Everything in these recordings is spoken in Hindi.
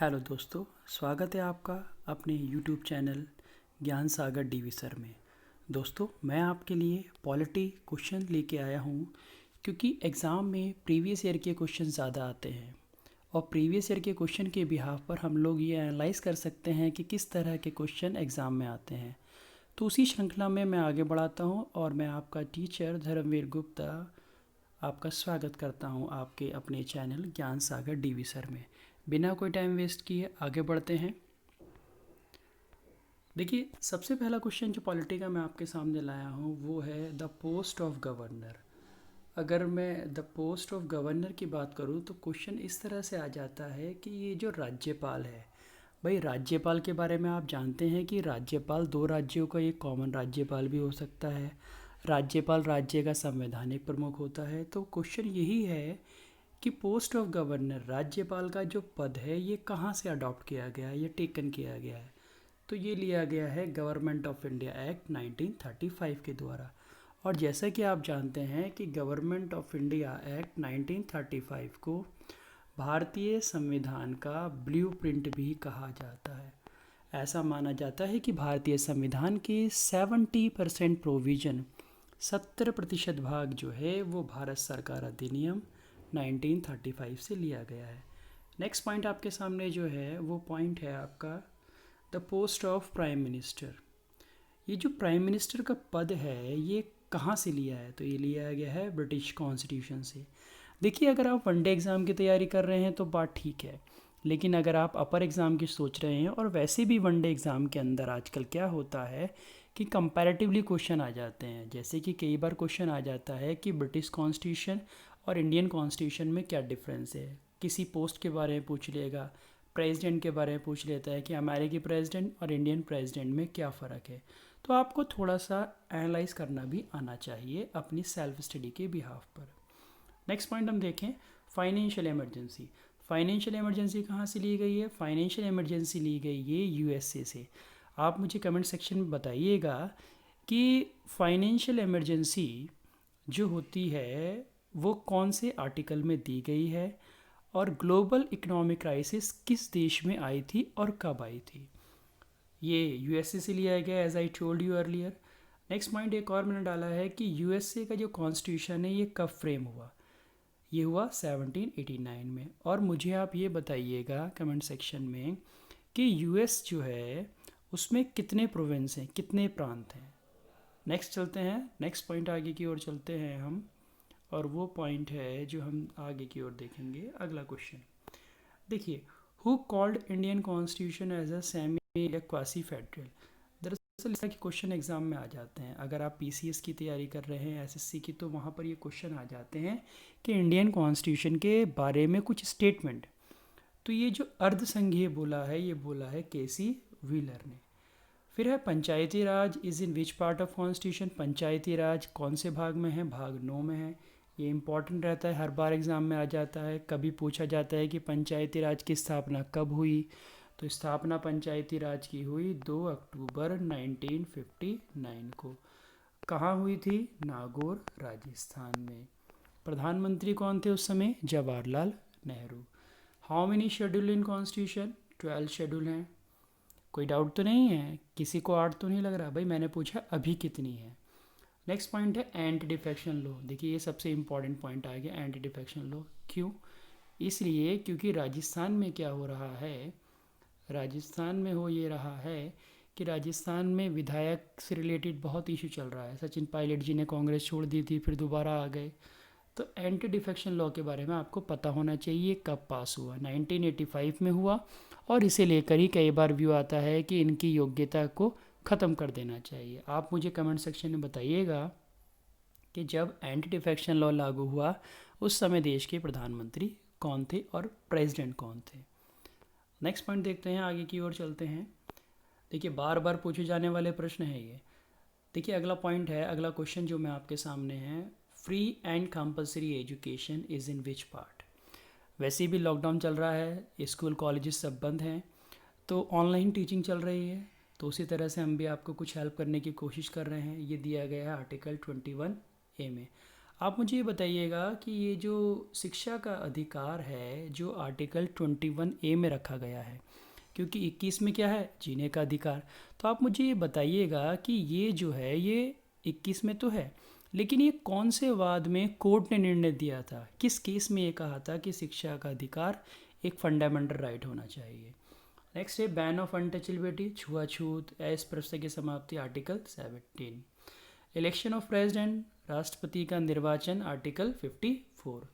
हेलो दोस्तों, स्वागत है आपका अपने यूट्यूब चैनल ज्ञान सागर डीवी सर में। दोस्तों, मैं आपके लिए पॉलिटी क्वेश्चन लेके आया हूँ क्योंकि एग्ज़ाम में प्रीवियस ईयर के क्वेश्चन ज़्यादा आते हैं और प्रीवियस ईयर के क्वेश्चन के बिहाफ पर हम लोग ये एनालाइज कर सकते हैं कि किस तरह के क्वेश्चन एग्ज़ाम में आते हैं। तो उसी श्रृंखला में मैं आगे बढ़ाता हूँ और मैं आपका टीचर धर्मवीर गुप्ता आपका स्वागत करता हूं आपके अपने चैनल ज्ञान सागर डीवी सर में। बिना कोई टाइम वेस्ट किए आगे बढ़ते हैं। देखिए, सबसे पहला क्वेश्चन जो पॉलिटी का मैं आपके सामने लाया हूं वो है द पोस्ट ऑफ गवर्नर। अगर मैं द पोस्ट ऑफ गवर्नर की बात करूं तो क्वेश्चन इस तरह से आ जाता है कि ये जो राज्यपाल है, भाई राज्यपाल के बारे में आप जानते हैं कि राज्यपाल दो राज्यों का एक कॉमन राज्यपाल भी हो सकता है। राज्यपाल राज्य का संवैधानिक प्रमुख होता है। तो क्वेश्चन यही है कि पोस्ट ऑफ गवर्नर राज्यपाल का जो पद है ये कहाँ से अडॉप्ट किया गया है, ये टेकन किया गया है। तो ये लिया गया है गवर्नमेंट ऑफ इंडिया एक्ट 1935 के द्वारा। और जैसा कि आप जानते हैं कि गवर्नमेंट ऑफ इंडिया एक्ट 1935 को भारतीय संविधान का ब्लूप्रिंट भी कहा जाता है। ऐसा माना जाता है कि भारतीय संविधान के 70% प्रोविज़न 70% भाग जो है वो भारत सरकार अधिनियम 1935 से लिया गया है। नेक्स्ट पॉइंट आपके सामने जो है वो पॉइंट है आपका the post of prime minister. ये जो प्राइम मिनिस्टर का पद है ये कहाँ से लिया है? तो ये लिया गया है ब्रिटिश कॉन्स्टिट्यूशन से। देखिए, अगर आप वनडे एग्ज़ाम की तैयारी कर रहे हैं तो बात ठीक है, लेकिन अगर आप अपर एग्ज़ाम की सोच रहे हैं और वैसे भी वनडे एग्ज़ाम के अंदर आजकल क्या होता है कि कंपैरेटिवली क्वेश्चन आ जाते हैं। जैसे कि कई बार क्वेश्चन आ जाता है कि ब्रिटिश कॉन्स्टिट्यूशन और इंडियन कॉन्स्टिट्यूशन में क्या डिफरेंस है। किसी पोस्ट के बारे में पूछ लेगा, प्रेसिडेंट के बारे में पूछ लेता है कि अमेरिकी प्रेसिडेंट और इंडियन प्रेसिडेंट में क्या फ़र्क है। तो आपको थोड़ा सा एनालाइज करना भी आना चाहिए अपनी सेल्फ स्टडी के बिहाफ पर। नेक्स्ट पॉइंट हम देखें, फाइनेंशियल इमरजेंसी। फाइनेंशियल इमरजेंसी कहाँ से ली गई है? फाइनेंशियल इमरजेंसी ली गई है यूएसए से। आप मुझे कमेंट सेक्शन में बताइएगा कि फाइनेंशियल इमरजेंसी जो होती है वो कौन से आर्टिकल में दी गई है और ग्लोबल इकोनॉमिक क्राइसिस किस देश में आई थी और कब आई थी। ये यूएसए से लिया गया as I told you earlier. Next point एक और मैंने डाला है कि यूएसए का जो कॉन्स्टिट्यूशन है ये कब फ्रेम हुआ? ये हुआ 1789 में। और मुझे आप ये बताइएगा कमेंट सेक्शन में कि यूएस जो है उसमें कितने प्रोविंस हैं, कितने प्रांत हैं। नेक्स्ट चलते हैं, नेक्स्ट पॉइंट आगे की ओर चलते हैं हम, और वो पॉइंट है जो हम आगे की ओर देखेंगे। अगला क्वेश्चन देखिए, who called Indian constitution as a semi या क्वासी फेडरल। दरअसल इस तरह के क्वेश्चन एग्जाम में आ जाते हैं। अगर आप पीसीएस की तैयारी कर रहे हैं, एसएससी की, तो वहाँ पर ये क्वेश्चन आ जाते हैं कि इंडियन कॉन्स्टिट्यूशन के बारे में कुछ स्टेटमेंट। तो ये जो अर्ध संघीय बोला है ये बोला है केसी व्हीलर ने। फिर है Panchayati Raj is in which part of constitution. Panchayati Raj कौन से भाग में है? भाग 9 में है। ये इंपॉर्टेंट रहता है, हर बार एग्ज़ाम में आ जाता है। कभी पूछा जाता है कि पंचायती राज की स्थापना कब हुई। तो स्थापना पंचायती राज की हुई 2 अक्टूबर 1959 को। कहाँ हुई थी? नागौर, राजस्थान में। प्रधानमंत्री कौन थे उस समय? Jawaharlal Nehru. How many schedule in constitution? 12 schedule हैं। कोई डाउट तो नहीं है? किसी को आर्ट तो नहीं लग रहा? भाई मैंने पूछा अभी कितनी है। नेक्स्ट पॉइंट है एंटी डिफेक्शन लॉ। देखिए, ये सबसे इंपॉर्टेंट पॉइंट आ गया, एंटी डिफेक्शन लॉ। क्यों? इसलिए क्योंकि राजस्थान में क्या हो रहा है, राजस्थान में हो ये रहा है कि राजस्थान में विधायक से रिलेटेड बहुत इशू चल रहा है। सचिन पायलट जी ने कांग्रेस छोड़ दी थी, फिर दोबारा आ गए। तो एंटी डिफेक्शन लॉ के बारे में आपको पता होना चाहिए कब पास हुआ। 1985 में हुआ और इसे लेकर ही कई बार व्यू आता है कि इनकी योग्यता को ख़त्म कर देना चाहिए। आप मुझे कमेंट सेक्शन में बताइएगा कि जब एंटी डिफेक्शन लॉ लागू हुआ उस समय देश के प्रधानमंत्री कौन थे और प्रेसिडेंट कौन थे। नेक्स्ट पॉइंट देखते हैं, आगे की ओर चलते हैं। देखिए, बार बार पूछे जाने वाले प्रश्न है ये। देखिए, अगला पॉइंट है, अगला क्वेश्चन जो मैं आपके सामने है, free and compulsory education is in which part. वैसे भी लॉकडाउन चल रहा है, स्कूल कॉलेजेस सब बंद हैं, तो ऑनलाइन टीचिंग चल रही है। तो उसी तरह से हम भी आपको कुछ हेल्प करने की कोशिश कर रहे हैं। ये दिया गया है आर्टिकल 21A में। आप मुझे ये बताइएगा कि ये जो शिक्षा का अधिकार है जो आर्टिकल 21A में रखा गया है, क्योंकि 21 में क्या है, जीने का अधिकार। तो आप मुझे ये बताइएगा कि ये जो है ये 21 में तो है, लेकिन ये कौन से वाद में कोर्ट ने निर्णय दिया था, किस केस में ये कहा था कि शिक्षा का अधिकार एक फंडामेंटल राइट होना चाहिए। नेक्स्ट है बैन ऑफ अनटचेबिलिटी, छुआछूत, अस्पृश्यता की समाप्ति, आर्टिकल 17। इलेक्शन ऑफ प्रेसिडेंट, राष्ट्रपति का निर्वाचन, article 54।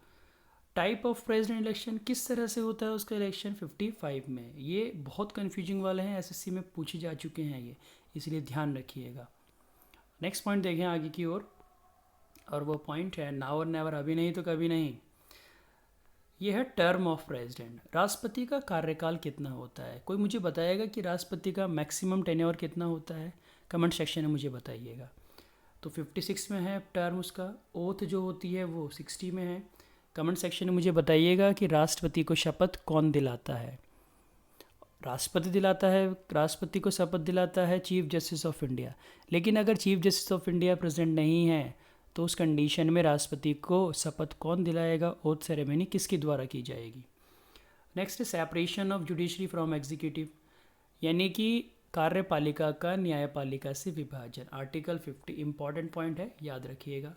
Type of president election, किस तरह से होता है उसका इलेक्शन, 55 में। ये बहुत कन्फ्यूजिंग वाले हैं, एसएससी में पूछे जा चुके हैं ये, इसलिए ध्यान रखिएगा। नेक्स्ट पॉइंट देखें आगे की ओर, और वो पॉइंट है नाउ और नेवर, अभी नहीं तो कभी नहीं। ये है टर्म ऑफ प्रेसिडेंट, राष्ट्रपति का कार्यकाल कितना होता है। कोई मुझे बताएगा कि राष्ट्रपति का मैक्सिमम टेन्योर कितना होता है, कमेंट सेक्शन में मुझे बताइएगा। तो 56 में है टर्म उसका। ओथ जो होती है वो 60 में है। कमेंट सेक्शन में मुझे बताइएगा कि राष्ट्रपति को शपथ कौन दिलाता है। राष्ट्रपति दिलाता है, राष्ट्रपति को शपथ दिलाता है चीफ जस्टिस ऑफ इंडिया। लेकिन अगर chief justice of India present नहीं है तो उस कंडीशन में राष्ट्रपति को शपथ कौन दिलाएगा, ओथ सेरेमनी किसके द्वारा की जाएगी। नेक्स्ट है separation of judiciary from executive, यानी कि कार्यपालिका का न्यायपालिका से विभाजन, आर्टिकल 50। इंपॉर्टेंट पॉइंट है, याद रखिएगा।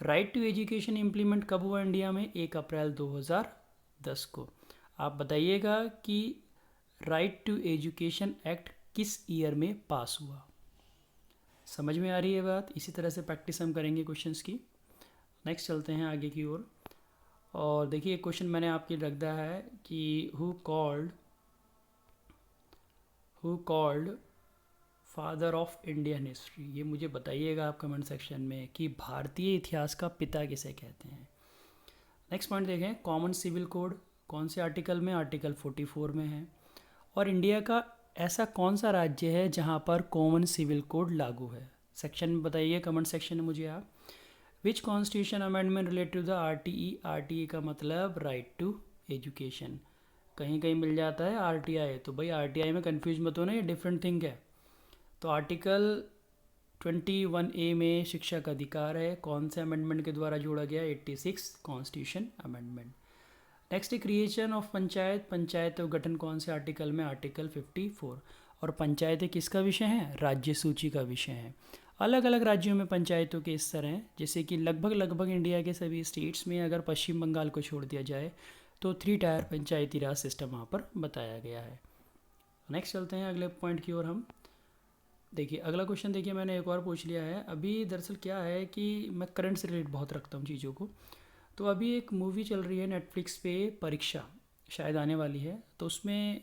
राइट टू एजुकेशन इम्प्लीमेंट कब हुआ इंडिया में, 1 अप्रैल 2010 को। आप बताइएगा कि राइट टू एजुकेशन एक्ट किस ईयर में पास हुआ। समझ में आ रही है बात। इसी तरह से प्रैक्टिस हम करेंगे क्वेश्चंस की। नेक्स्ट चलते हैं आगे की ओर, और देखिए क्वेश्चन मैंने आपके रख दिया है कि who called father of Indian history. ये मुझे बताइएगा आप कमेंट सेक्शन में कि भारतीय इतिहास का पिता किसे कहते हैं। नेक्स्ट पॉइंट देखें, कॉमन सिविल कोड कौन से आर्टिकल में, आर्टिकल 44 में है। और इंडिया का ऐसा कौन सा राज्य है जहाँ पर कॉमन सिविल कोड लागू है, सेक्शन में बताइए कमेंट सेक्शन में मुझे आप। Which constitution amendment related to the RTE, RTE का मतलब राइट टू एजुकेशन। कहीं कहीं मिल जाता है आरटीआई, तो भाई आरटीआई में कंफ्यूज मत होना, ये डिफरेंट थिंग है। तो आर्टिकल 21A में शिक्षा का अधिकार है, कौन से अमेंडमेंट के द्वारा जोड़ा गया, 86 constitution amendment. Next creation of panchayat, panchayat गठन कौन से आर्टिकल में, आर्टिकल 54। और पंचायतें किसका विषय है, राज्य सूची का विषय है। अलग अलग राज्यों में पंचायतों के स्तर हैं, जैसे कि लगभग इंडिया के सभी स्टेट्स में, अगर पश्चिम बंगाल को छोड़ दिया जाए तो 3 टायर पंचायती राज सिस्टम वहाँ पर बताया गया है। नेक्स्ट चलते हैं अगले पॉइंट की ओर हम। देखिए अगला क्वेश्चन, देखिए मैंने एक और पूछ लिया है। अभी दरअसल क्या है कि मैं करंट से रिलेटेड बहुत रखता हूँ चीज़ों को। तो अभी एक मूवी चल रही है नेटफ्लिक्स पे, परीक्षा शायद आने वाली है। तो उसमें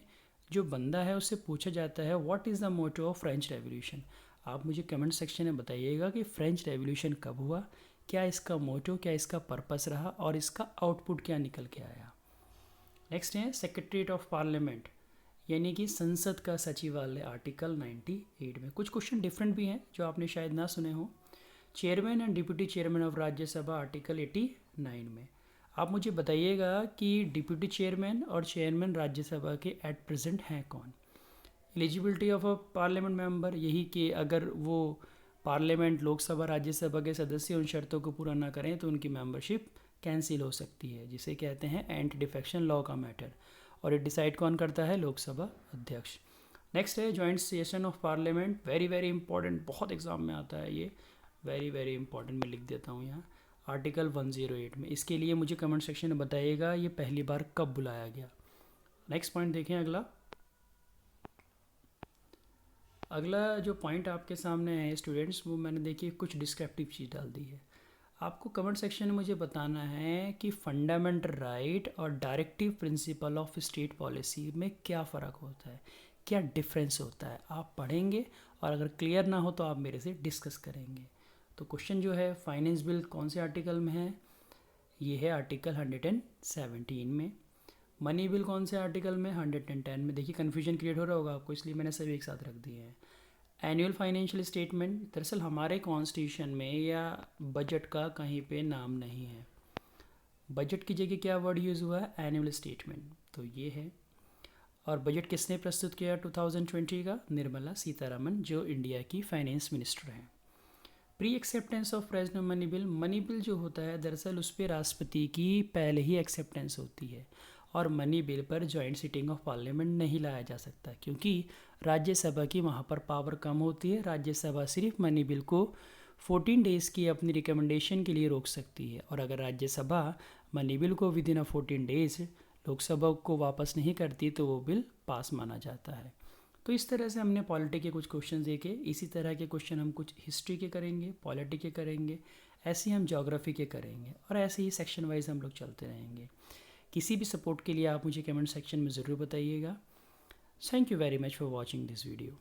जो बंदा है उससे पूछा जाता है what is the motto of French revolution. आप मुझे कमेंट सेक्शन में बताइएगा कि फ्रेंच रेवोल्यूशन कब हुआ, क्या इसका मोटो, क्या इसका पर्पस रहा, और इसका आउटपुट क्या निकल के आया। नेक्स्ट है सेक्रेटरीट ऑफ पार्लियामेंट, यानी कि संसद का सचिवालय, आर्टिकल 98 में। कुछ क्वेश्चन डिफरेंट भी हैं जो आपने शायद ना सुने हो। Chairman and deputy chairman of Rajya Sabha, article 89 में। आप मुझे बताइएगा कि डिप्यूटी चेयरमैन और चेयरमैन राज्यसभा के एट प्रेजेंट हैं कौन। Eligibility of a parliament member, यही कि अगर वो पार्लियामेंट, लोकसभा, राज्यसभा के सदस्य उन शर्तों को पूरा ना करें तो उनकी मेंबरशिप कैंसिल हो सकती है, जिसे कहते हैं एंटी डिफेक्शन लॉ का मैटर। और ये डिसाइड कौन करता है, लोकसभा अध्यक्ष। नेक्स्ट है joint session of parliament, very important, बहुत एग्जाम में आता है ये, वेरी इंपॉर्टेंट, मैं लिख देता हूँ यहाँ, आर्टिकल 108 में। इसके लिए मुझे कमेंट सेक्शन में बताइएगा ये पहली बार कब बुलाया गया। नेक्स्ट पॉइंट देखें अगला जो पॉइंट आपके सामने है स्टूडेंट्स, वो मैंने देखिए कुछ डिस्क्रिप्टिव चीज़ डाल दी है। आपको कमेंट सेक्शन में मुझे बताना है कि फंडामेंटल राइट और directive principle of state policy में क्या फ़र्क होता है, क्या डिफरेंस होता है। आप पढ़ेंगे और अगर क्लियर ना हो तो आप मेरे से डिस्कस करेंगे। तो क्वेश्चन जो है, फाइनेंस बिल कौन से आर्टिकल में है, ये है आर्टिकल 117 में। मनी बिल कौन से आर्टिकल में, 110 में। देखिए कन्फ्यूजन क्रिएट हो रहा होगा आपको, इसलिए मैंने सभी एक साथ रख दिए हैं। एनुअल फाइनेंशियल स्टेटमेंट, दरअसल हमारे कॉन्स्टिट्यूशन में या बजट का कहीं पे नाम नहीं है, बजट की जगह क्या वर्ड यूज़ हुआ है, एनुअल स्टेटमेंट, तो ये है। और बजट किसने प्रस्तुत किया 2020 का, निर्मला सीतारमन, जो इंडिया की फाइनेंस मिनिस्टर हैं। Pre acceptance of present money bill जो होता है दरअसल उस पर राष्ट्रपति की पहले ही एक्सेप्टेंस होती है, और मनी बिल पर जॉइंट सिटिंग ऑफ पार्लियामेंट नहीं लाया जा सकता क्योंकि राज्यसभा की वहाँ पर पावर कम होती है। राज्यसभा सिर्फ मनी बिल को 14 डेज़ की अपनी रिकमेंडेशन के लिए रोक सकती है, और अगर राज्यसभा मनी बिल को विद इन 14 डेज़ लोकसभा को वापस नहीं करती तो वो बिल पास माना जाता है। तो इस तरह से हमने पॉलिटी के कुछ क्वेश्चन देखे। इसी तरह के क्वेश्चन हम कुछ हिस्ट्री के करेंगे, पॉलिटी के करेंगे, ऐसे ही हम ज्योग्राफी के करेंगे, और ऐसे ही सेक्शन वाइज हम लोग चलते रहेंगे। किसी भी सपोर्ट के लिए आप मुझे कमेंट सेक्शन में ज़रूर बताइएगा। Thank you very much for watching this video.